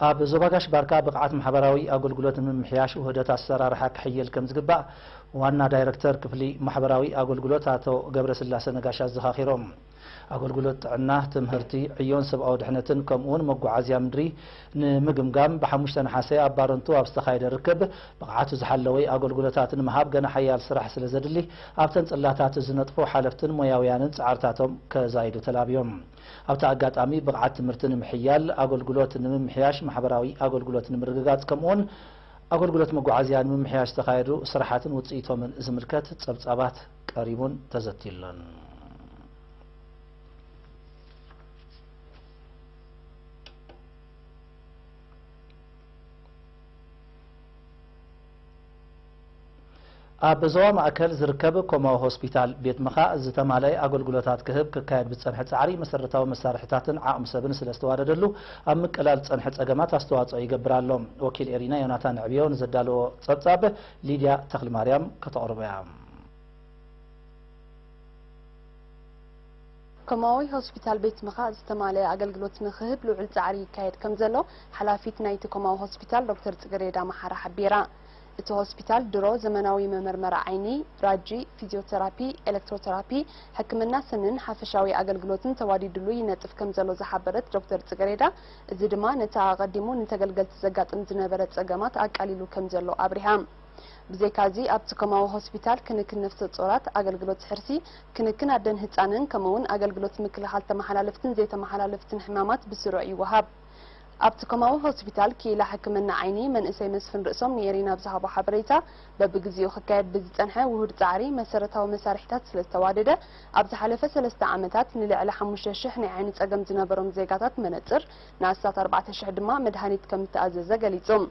ኣብ ዞባጋሽ ባርካ ብቕዓት ማሕበራዊ ኣገልግሎት ንምምሕያሽ ውህደት ኣሰራርሓ ክሕየል ከም ዝግባእ ዋና ዳይረክተር ክፍሊ ማሕበራዊ ኣገልግሎት ኣቶ ገብረስላሴ ነጋሽ ኣዘኻኺሮም። ኣገልግሎት ጥዕና፣ ትምህርቲ፣ ዕዮን ሰብኣዊ ድሕነትን ከምኡውን መጓዓዝያ ምድሪ ንምግምጋም ብ5 ነሓሰ ኣብ ባረንቱ ኣብ ዝተኻየደ ርክብ ብቕዓቱ ዝሓለወ ኣገልግሎታት ንምሃብ ገና ሓያል ስራሕ ስለ ዘድሊ ኣብተን ጽላታት ዝነጥፉ ሓለፍትን ሞያውያንን ጻዕርታቶም ከዛይዱ ተላብዮም። ኣብቲ ኣጋጣሚ ብቕዓት ትምህርቲ ንምሕያል ኣገልግሎት ንምምሕያሽ ማሕበራዊ ኣገልግሎት ንምርግጋጽ ከምኡውን ኣገልግሎት መጓዓዝያ ንምምሕያሽ ዝተኻየዱ ስራሓትን ውጽኢቶምን ዝምልከት ጸብጻባት ቀሪቡን ተዘቲሉን። ኣብ ዞባ ማእከል ዝርከብ ኮማው ሆስፒታል ቤት ምኻእ ዝተማለየ ኣገልግሎታት ክህብ ክካየድ ብጸንሐ ጻዕሪ መሰረታዊ መሳርሒታትን ዓቕሚ ሰብን ስለ ዝተዋደደሉ ኣብ ምቅላል ጸንሐ ጸገማት ኣስተዋጽኦ ይገብር ኣሎ። ወኪል ኤሪና ዮናታን ዕብዮ ንዘዳለዎ ጸብጻብ ሊድያ ተክሊማርያም ከተቕርበ እያ። ኮማዊ ሆስፒታል ቤት ምኻእ ዝተማለየ ኣገልግሎት ንክህብ ልዑል ጻዕሪ ይካየድ ከም ዘሎ ሓላፊት ናይቲ ኮማዊ ሆስፒታል ዶክተር ጽጌሬዳ ማሓራ ሓቢራ። እቲ ሆስፒታል ድሮ ዘመናዊ መመርመራ ዓይኒ፣ ራጂ፣ ፊዚዮቴራፒ፣ ኤሌክትሮቴራፒ፣ ሕክምና ስንን ሓፈሻዊ ኣገልግሎትን ተዋዲድሉ ይነጥፍ ከም ዘሎ ዝሓበረት ዶክተር ጽጌሬዳ እዚ ድማ ነቲ ኣቐዲሙ ንተገልገልቲ ዘጋጥም ዝነበረ ጸገማት ኣቃሊሉ ከም ዘሎ ኣብሪሃም። ብዘይካዚ ኣብቲ ኮማዊ ሆስፒታል ክንክን ነፍሰ ጾራት፣ ኣገልግሎት ሕርሲ፣ ክንክን ኣደን ህፃንን ከምኡውን ኣገልግሎት ምክልኻል ተመሓላለፍትን ዘይተመሓላለፍትን ሕማማት ብስሩዕ ይወሃብ። ኣብቲ ኮማዊ ሆስፒታል ክኢላ ሕክምና ዓይኒ መንእሰይ መስፍን ርእሶም ንኤሪና ብዝሃቦ ሓበሬታ በብግዚኡ ክካየድ ብዝጸንሐ ውሁድ ጻዕሪ መሰረታዊ መሳርሒታት ስለ ዝተዋደደ ኣብ ዝሓለፈ 3 ዓመታት ንልዕሊ 5,000 ናይ ዓይኒ ጸገም ዝነበሮም ዜጋታት መነጽር ንኣስታት 4,000 ድማ መድሃኒት ከም ዝተኣዘዘ ገሊጾም።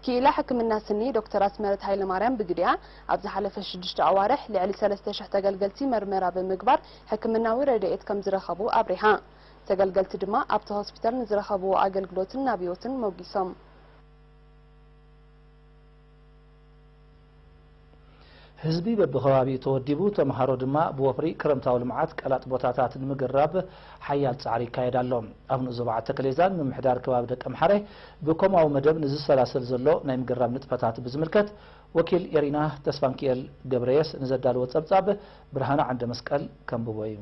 ክኢላ ሕክምና ስኒ ዶክተር ኣስመረት ሃይለማርያም ብግድያ ኣብ ዝሓለፈ 6 ኣዋርሕ ልዕሊ 3,000 ተገልገልቲ መርመራ ብምግባር ሕክምናዊ ረድኤት ከም ዝረኸቡ ኣብሪሃ። ተገልገልቲ ድማ ኣብቲ ሆስፒታል ንዝረኸብዎ ኣገልግሎትን ናብዮትን መጊሶም። ህዝቢ በብኸባቢኡ ተወዲቡ ተምሃሮ ድማ ብወፍሪ ክረምታዊ ልምዓት ቀላጥ ቦታታት ንምግራብ ሓያል ጻዕሪ ይካየድ ኣሎ። ኣብ ንዞባ ተከሌዛን ምምሕዳር ከባቢ ደቀ ምሓረ ብኮማዊ መደብ ንዝሰላሰል ዘሎ ናይ ምግራብ ንጥፈታት ብዝምልከት ወኪል ኤሪና ተስፋንኪኤል ገብረየስ ንዘዳልዎ ጸብጻብ ብርሃነ ዓንደ መስቀል ከንብቦ እዩ።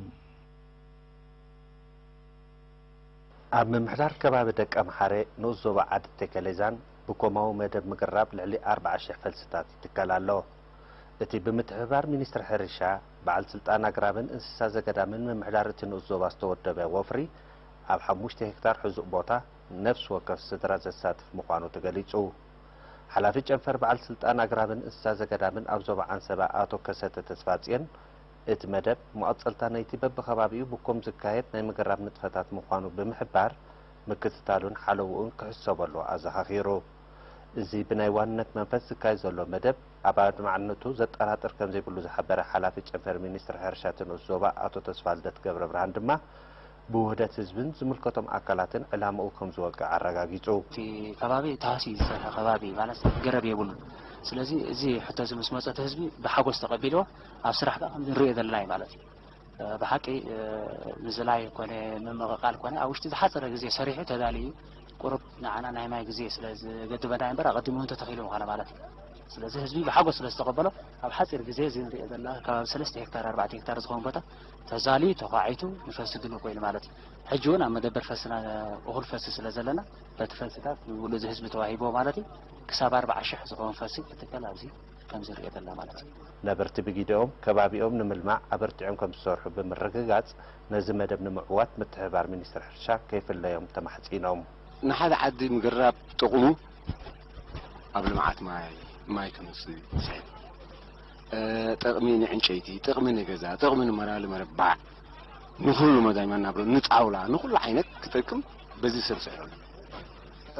ኣብ ምምሕዳር ከባቢ ደቀ ምሓረ ንዞባ ዓዲ ተከሌዛን ብኮማዊ መደብ ምግራብ ልዕሊ 40,000 ፈልስታት ይትከል ኣሎ። እቲ ብምትሕብባር ሚኒስትሪ ሕርሻ በዓል ስልጣን ኣግራብን እንስሳ ዘገዳምን ምምሕዳር እቲ ንዞባ ዝተወደበ ወፍሪ ኣብ 5 ሄክታር ሕዙቕ ቦታ ነፍሲ ወከፍ ስድራ ዘሳትፍ ምዃኑ ተገሊጹ። ሓላፊ ጨንፈር በዓል ስልጣን ኣግራብን እንስሳ ዘገዳምን ኣብ ዞባ ዓንሰባ ኣቶ ከሰተ ተስፋጽዮን እቲ መደብ መቐጸልታ ናይቲ በብኸባቢኡ ብኮም ዝካየድ ናይ ምግራብ ንጥፈታት ምዃኑ ብምሕባር ምክትታሉን ሓለውኡን ክሕሰበሉ ኣዘኻኺሩ። እዚ ብናይ ዋንነት መንፈስ ዝካየድ ዘሎ መደብ ኣብ ኣድማዕነቱ ዘጠራጥር ከም ዘይብሉ ዝሓበረ ሓላፊ ጨንፈር ሚኒስትሪ ሕርሻ ዞባ ኣቶ ተስፋ ልደት ገብረ ብርሃን ድማ ብውህደት ህዝብን ዝምልከቶም ኣካላትን ዕላምኡ ከም ዝወቅዕ ኣረጋጊጹ። እቲ ከባቢ ታህሲ ዝሰርሐ ከባቢ ማለት ገረብ የብሉ። ስለዚ እዚ ሕቶ እዚ ምስ መፀት ህዝቢ ብሓጎስ ተቐቢልዎ ኣብ ስራሕ ከም ንሪኦ ዘለና እዩ ማለት እዩ። ብሓቂ ምዝላይ ኮነ ምምቕቃል ኮነ ኣብ ውሽጢ ዝሓፀረ ግዜ ሰሪሑ ተዳልዩ ቁሩብ ንዓና ናይ ማይ ግዜ ስለ ዝገድበና እምበር ኣቐዲሙ ተተኺሉ ምዃነ ማለት እዩ። ስለዚ ህዝቢ ብሓጎስ ስለ ዝተቐበሎ ኣብ ሓፂር ግዜ እዚ ንሪኦ ዘለና ከባቢ 3 ሄክታር 4 ሄክታር ዝኸውን ቦታ ተዛልዩ ተኳዒቱ ንፈሲ ድኑ ኮይኑ ማለት እዩ። ሕጂ እውን ኣብ መደበር ፈስና እኹል ፈሲ ስለ ዘለና በቲ ፈሲታት ውሉድ ህዝቢ ተዋሂቦ ማለት እዩ ክሳብ 40,000 ዝኸውን ፈሲ ክትከል ኣብዚ ከም ዝሪኦ ዘለና ማለት እዩ። ነበርቲ ብጊድኦም ከባቢኦም ንምልማዕ ኣበርቲዖም ከም ዝሰርሑ ብምርግጋጽ ነዚ መደብ ንምዕዋት ምትሕብባር ሚኒስትሪ ሕርሻ ከይፍለዮም ተማሕጺኖም ንሓደ ዓዲ ምግራብ ጥቕሙ ኣብ ልምዓት ማይ ከምዝስብ ጥቕሚ ንዕንጨይቲ፣ ጥቕሚ ንገዛ፣ ጥቕሚ ንመራሊ መረባዕ ንኩሉ መዳይ መናብሮ ንጣውላ ንኩሉ ዓይነት ክጠቅም በዚ ስርስዕ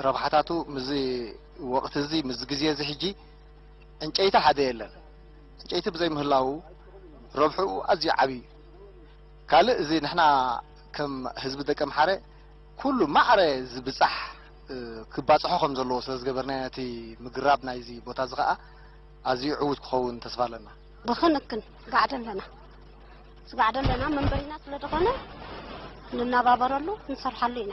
ረብሓታቱ ምዚ ወቅት እዚ ምዚ ግዜ እዚ ሕጂ እንጨይቲ ሓደ የለን እንጨይቲ ብዘይ ምህላው ረብሑ ኣዝዩ ዓብይ ካልእ እዚ ንሕና ከም ህዝቢ ደቀ ምሓረ ኩሉ ማዕረ ዝብጻሕ ክባጽሖ ከም ዘለዎ ስለ ዝገበርና እቲ ምግራብ ናይዚ ቦታ እዚ ከዓ ኣዝዩ ዕዉት ክኸውን ተስፋ ኣለና ብኽንክን ጋዕደለና ስጋዕደለና መንበሪና ስለ ዝኾነ ንናባበረሉ እንሰርሓሉ ኢና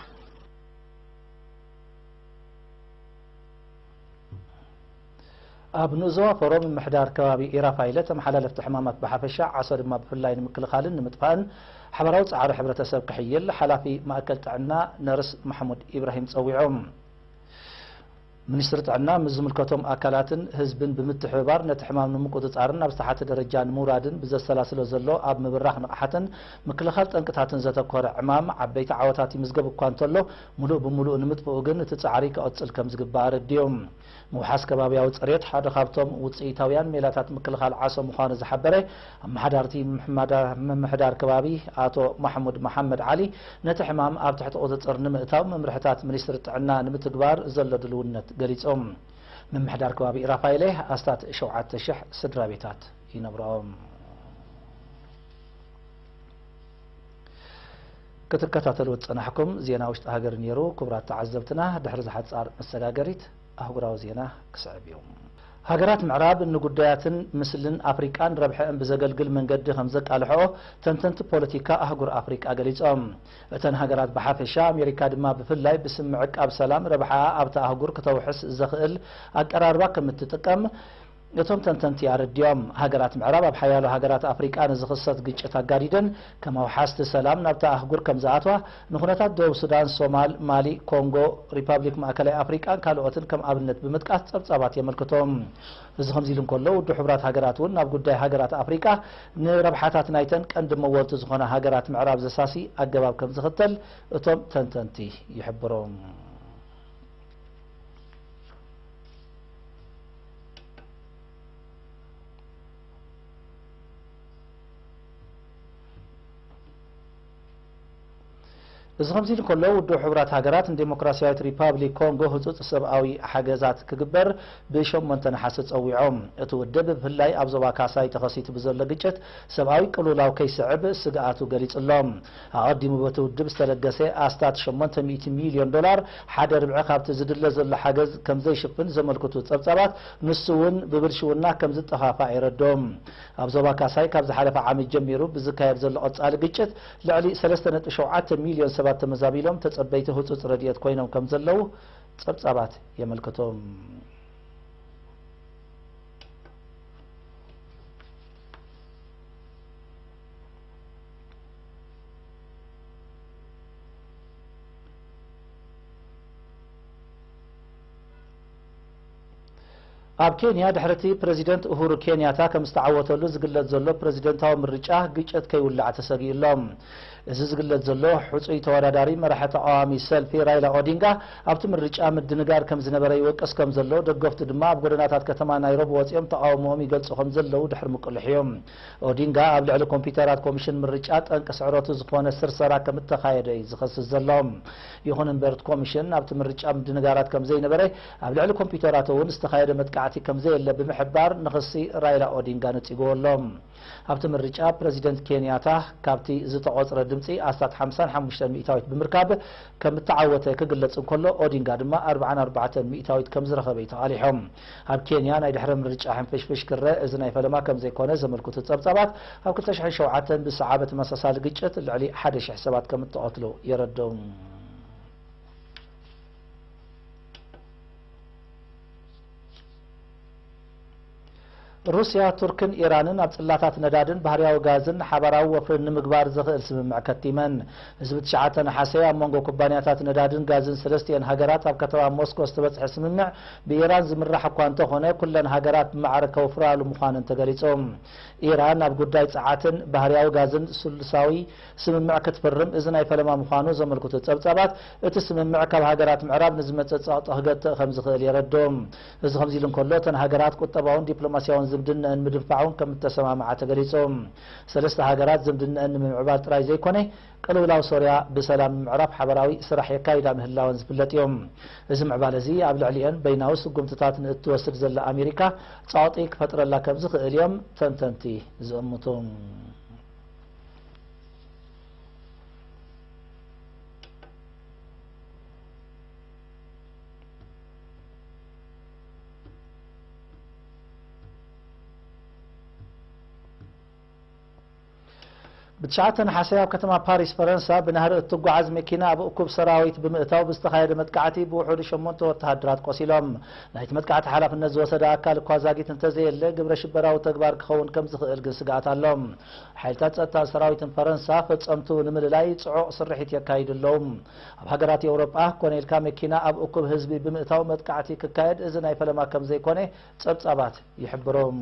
ابن زوا فروم محدار كوابي إرافايلة محللة حمامات بحفشة عصر ما بفلاي نمكل خالن نمتفان حبراو صعار حبرة سب كحيل حلافي ما أكلت عنا نرس محمود إبراهيم تصويعهم منستر عنا مزملكتهم أكلاتن حزبن بمتحبار نتحمام نمقوتصارن بصحة درجان مرادن بز السلاسل زلو اب مبراخ نقحتن مكلخال طنقتاتن زتكور عمام عبيت عواتاتي مزغب كوانتلو ملو بملو نمطفو ግን تصعاري كأصل كم زغبار ديوم موحاس كبابياو صريت حدا خابتم وصيتاويان ميلاتات مكلخال عاصم مخان زحبره محدارتي محدار كبابي اتو محمد علي نتحمام اب تحت قوتصر نمئتاو ممرحتات منستر عنا نمتغبار زلو دلونت قريتهم من محدار كوابي رافايله استات شوعات شح سدرا بيتات ينبرهم كتكتاتلو تصنحكم زينا وشت هاجر نيرو كبرات تعذبتنا دحر زحات صار مسغاغريت اهغراو زينا كسعبيوم هاجرات معراب ان قداياتن مثلن افريقان ربحان بزغلغل منقد خمزق الحو تنتنت بوليتيكا اهغر افريقا غليصوم اتن هاجرات بحافشا امريكا دما بفلاي بسمعك اب سلام ربحا ابتا اهغر كتوحس زخل اقراربا كمتتقم يتم تنتنتي ያርዲዮም ሀገራት ምዕራብ ኣብ ሓያሎ ሀገራት አፍሪቃ ንዝኽሰት ግጭት አጋዲደን ከመውሓስቲ ሰላም ናብታ አህጉር ከምዝኣትዋ ንኹነታት ደቡብ ሱዳን ሶማል ማሊ ኮንጎ ሪፐብሊክ ማእከላይ አፍሪቃ ካልኦትን ከም ኣብነት ብምጥቃስ ጸብጻባት የመልክቶም እዚ ከምዚ ኢሉ እንከሎ ውድብ ሕብራት ሃገራት እውን ናብ ጉዳይ ሃገራት አፍሪቃ ንረብሓታት ናይተን ቀንዲ መወልቲ ዝኾነ ሃገራት ምዕራብ ዘሳሲ ኣገባብ ከም ዝኽተል እቶም ተንተንቲ ይሕብሮም እዚ ከምዚ ኢሉ ከሎ ውድብ ሕብራት ሃገራት ዲሞክራሲያዊት ሪፐብሊክ ኮንጎ ህጹጽ ሰብኣዊ ሓገዛት ክግበር ብሸሞንተ ነሓሰ ጸዊዖም እቲ ውድብ ብፍላይ ኣብ ዞባ ካሳይ ተኸሲቱ ብዘሎ ግጭት ሰብኣዊ ቅልውላው ከይስዕብ ስግኣቱ ገሊጹሎም ኣቐዲሙ በቲ ውድብ ዝተለገሰ ኣስታት 800 ሚልዮን ዶላር ሓደ ርብዒ ካብቲ ዝድለ ዘሎ ሓገዝ ከም ዘይሽፍን ዘመልክቱ ጸብጻባት ንሱ እውን ብብልሽውና ከም ዝጠፋፋ ይረዶም ኣብ ዞባ ካሳይ ካብ ዝሓለፈ ዓመት ጀሚሩ ብዝካየድ ዘሎ ቀጻሊ ግጭት ልዕሊ 3.7 ሚልዮን ሰባት ተመዛቢሎም ተጸበይቲ ህጹጽ ረድኤት ኮይኖም ከም ዘለው ጸብጻባት የመልክቶም ኣብ ኬንያ ድሕርቲ ፕሬዚደንት ኡሁሩ ኬንያታ ከም ዝተዓወተሉ ዝግለጽ ዘሎ ፕሬዚደንታዊ ምርጫ ግጭት ከይውላዕ ተሰጊኢሎም እዚ ዝግለጽ ዘሎ ሕጹይ ተወዳዳሪ መራሒ ተቃዋሚ ሰልፊ ራይላ ኦዲንጋ ኣብቲ ምርጫ ምድንጋር ከም ዝነበረ ይወቀስ ከም ዘሎ ደገፍቲ ድማ ኣብ ጎደናታት ከተማ ናይሮቢ ወፂኦም ተቃውሞኦም ይገልጹ ከም ዘለው ድሕሪ ምቁልሕዮም ኦዲንጋ ኣብ ልዕሊ ኮምፒዩተራት ኮሚሽን ምርጫ ጠንቂ ስዕረቱ ዝኾነ ስርሰራ ከም እተኻየደ እዩ ዝኸስስ ዘሎም ይኹን እምበር እቲ ኮሚሽን ኣብቲ ምርጫ ምድንጋራት ከም ዘይነበረ ኣብ ልዕሊ ኮምፒዩተራት እውን ዝተኻየደ መጥቃዕቲ ከም ዘየለ ብምሕባር ንኽሲ ራይላ ኦዲንጋ ነፂግዎሎም ኣብቲ ምርጫ ፕሬዚደንት ኬንያታ ካብቲ ዝተቆጽረ ድምፂ ኣስታት 55 ሚእታዊት ብምርካብ ከም እተዓወተ ክግለጽ እንከሎ ኦዲንጋ ድማ 44 ሚእታዊት ከም ዝረኸበ ተቃሊሖም ኣብ ኬንያ ናይ ድሕረ ምርጫ ሕንፍሽፍሽ ክረአ እዚ ናይ ፈለማ ከም ዘይኮነ ዘመልክቱ ጸብጻባት ኣብ 2007 ብሰዓበ ተመሳሳሊ ግጭት ልዕሊ 1000 ሰባት ከም እተቐትሉ የረድኡ روسيا تركن إيرانن ኣብ ጽላታት ነዳድን ባህርያዊ ጋዝን ሓበራዊ ወፍርን ንምግባር ዝኽእል ስምምዕ ከቲመን ህዝቢ 9 ነሓሰ ኣብ መንጎ ኩባንያታት ነዳድን ጋዝን ሰለስቲአን ሃገራት ኣብ ከተማ ሞስኮ ዝተበጽሐ ስምምዕ ብኢራን ዝምራሕ እኳ እንተኾነ ኩለን ሃገራት ብማዕረ ከውፍራሉ ምዃነን ተገሊጾም ኢራን ኣብ ጉዳይ ጸዓትን ባህርያዊ ጋዝን ሱልሳዊ ስምምዕ ክትፍርም እዚ ናይ ፈለማ ምዃኑ ዘመልክቱ ጸብጻባት እቲ ስምምዕ ካብ ሃገራት ምዕራብ ንዝመጽእ ጸቕጢ ክገጥእ ከም ዝኽእል የረዶም እዚ ከምዚ ኢሉ እንከሎ እተን ሃገራት ቁጠባውን ዲፕሎማስያውን ዝምድነአን ምድንፋዑን ከም እተሰማምዓ ተገሊጾም ሰለስተ ሃገራት ዝምድነአን ንምዕባል ጥራይ ዘይኮነ ቅልውላው ሶርያ ብሰላም ምዕራፍ ሓበራዊ ስራሕ የካይዳ ምህላወን ዝፍለጥ እዮም እዚ ምዕባል እዚ ኣብ ልዕሊአን በይናዊ ስጉምትታት ንእትወስድ ዘላ ኣሜሪካ ጻውጢ ክፈጥረላ ከም ዝኽእል እዮም ተንተንቲ ዝእምቱ بتشعتن حساب كتما باريس فرنسا بنهر التقعز مكينة بأكوب سراويت بمئتاو بستخايد متقعتي بوحود شمونتو وتهدرات قوسيلهم نايت متقعت حلاف النز وسدا أكال كوازاقيت انتزي اللي قبر شبراو تقبار كخون كم زخير قسقات اللهم حيلتات ستا سراويت فرنسا فتسمتو نمللاي تعوق صرحيت يكايد اللهم بحقرات أوروبا كوني الكا مكينة بأكوب هزبي بمئتاو متقعتي ككايد إذن أي فلما كم زي كوني تسبت يحبرهم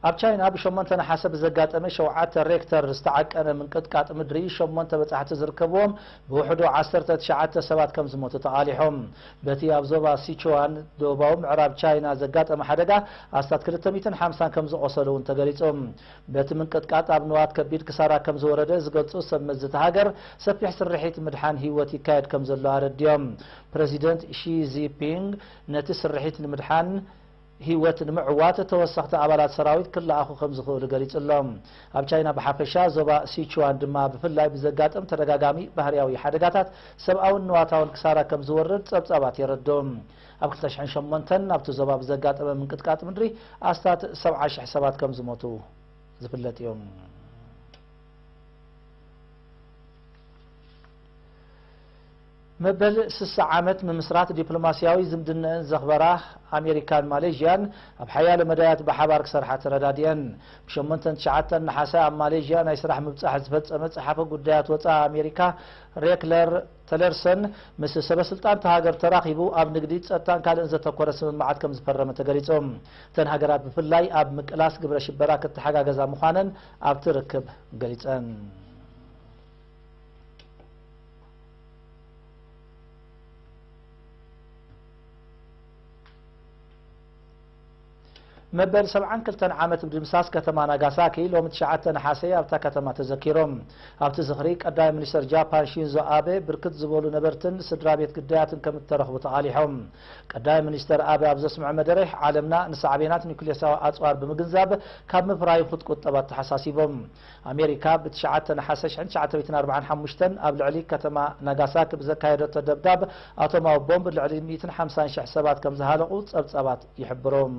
أب تشاينا بشمونتنا حسب زقات أمي شوعات الريكتر استعق أنا من قطقات مدري شمونتا بتاعت زركبهم بوحدو عسرت تشعات سبات كم زموت تعاليهم بتي أبزوبا سيتشوان دوباوم عرب تشاينا زقات أما حدقة أستاد كلتميتن حمسان كم زقصلون تقريتهم بتي من قطقات أبنوات كبير كسارا كم زوردة زقلتو سمزت هاجر سفيح سرحيت مدحان هيوتي كايد كم زلوار الديوم بريزيدنت شي زي بينغ نتي سرحيت المدحان هيوت المعوات توسخت أبالات سراويت كل أخو خمس خول قريت اللهم أب تشاينا بحفشة زبا سيتشوان دما بفلاي بزقات ترقاقامي بهرياوي حدقاتات سبعون نواتاون كسارا كم زورد سبعات يردوم أب كلتش عن شمونتن أب تزبا بزقات من قطقات مدري أستات 17 حسابات كم زموتو زفلت يوم مبل 6 عامات من مسرات دبلوماسياوي زمدن زخبراه أمريكان ماليزيان بحيال مدايات بحبارك سرحة رداديان بشمنتن تشعتن نحاسا ماليزيا يسرح مبصح زفت مصحف قدايات وصا أمريكا ريكلر تلرسن مس سبا سلطان تهاجر تراخيبو اب نقدي ጸጥታን ካልእን ዘተኮረ ስምምዓት ከም ዝፈረመ ተገሊጾም ተን ሃገራት ብፍላይ ኣብ ምቅላስ ግብረ ሽበራ ክትሓጋገዛ ምዃነን ኣብ ትርክብ ገሊጸን مبل 72 عامت بدمساس كتما ناغاساكي لوم تشعت نحاسي ابتا كتما تذكيرهم ابت زخري قداي منستر جابان شينزو ابي بركت زبولو نبرتن سدرابيت قداياتن كم ترخبو تعاليهم قداي منستر ابي ابز سمع مدرح عالمنا نصعبينات نيكليساو اصوار بمغنزاب كاب مفراي خط قطبات تحساسيبهم امريكا بتشعت نحاسش عند 945 اب العلي كتما ناغاساكي بزكايدو تدبداب اتوما بومب العلي 150 شح سبات كم زهالقو صبصبات يحبرهم